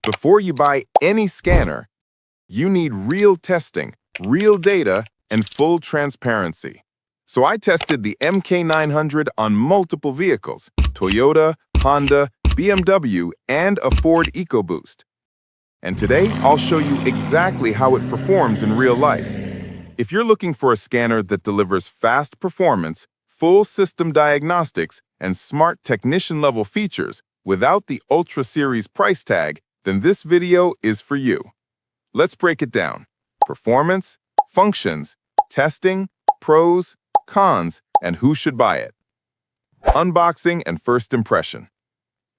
Before you buy any scanner, you need real testing, real data, and full transparency. So I tested the MK900 on multiple vehicles, Toyota, Honda, BMW, and a Ford EcoBoost. And today, I'll show you exactly how it performs in real life. If you're looking for a scanner that delivers fast performance, full system diagnostics, and smart technician-level features without the Ultra Series price tag, then this video is for you. Let's break it down. Performance, functions, testing, pros, cons, and who should buy it. Unboxing and first impression.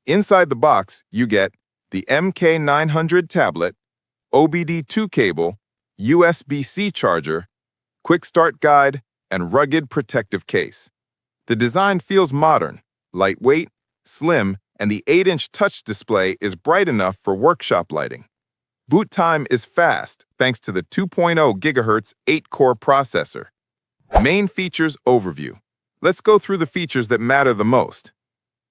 Inside the box, you get the MK900 tablet, OBD2 cable, USB-C charger, quick start guide, and rugged protective case. The design feels modern, lightweight, slim, and the 8-inch touch display is bright enough for workshop lighting. Boot time is fast thanks to the 2.0 GHz 8-core processor. Main features overview. Let's go through the features that matter the most.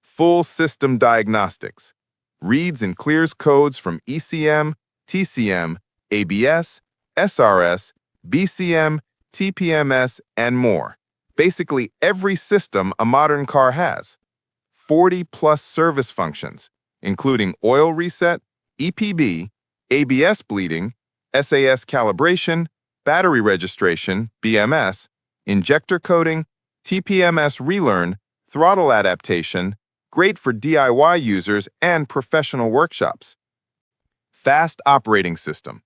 Full system diagnostics. Reads and clears codes from ECM, TCM, ABS, SRS, BCM, TPMS, and more. Basically every system a modern car has. 40-plus service functions, including oil reset, EPB, ABS bleeding, SAS calibration, battery registration, BMS, injector coding, TPMS relearn, throttle adaptation, great for DIY users and professional workshops. Fast operating system.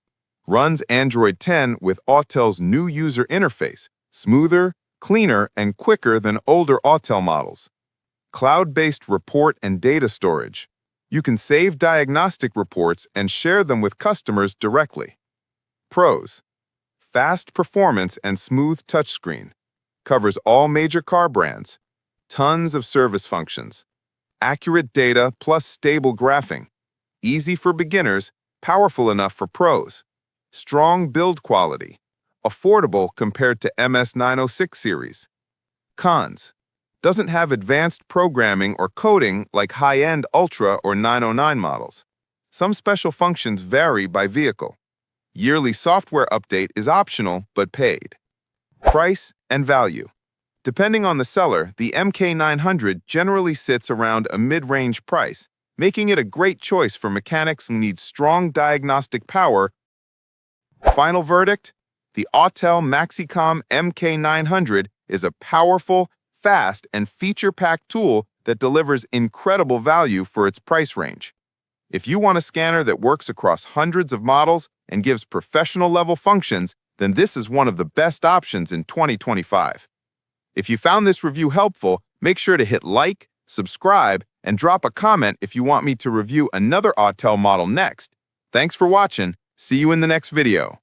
Runs Android 10 with Autel's new user interface, smoother, cleaner, and quicker than older Autel models. Cloud-based report and data storage. You can save diagnostic reports and share them with customers directly. Pros. Fast performance and smooth touchscreen. Covers all major car brands. Tons of service functions. Accurate data plus stable graphing. Easy for beginners, powerful enough for pros. Strong build quality. Affordable compared to MS906 series. Cons. Doesn't have advanced programming or coding like high-end Ultra or 909 models. Some special functions vary by vehicle. Yearly software update is optional but paid. Price and value. Depending on the seller, the MK900 generally sits around a mid-range price, making it a great choice for mechanics who need strong diagnostic power. Final verdict? The Autel MaxiCOM MK900 is a powerful, fast, and feature-packed tool that delivers incredible value for its price range. If you want a scanner that works across hundreds of models and gives professional-level functions, then this is one of the best options in 2025. If you found this review helpful, make sure to hit like, subscribe, and drop a comment if you want me to review another Autel model next. Thanks for watching. See you in the next video.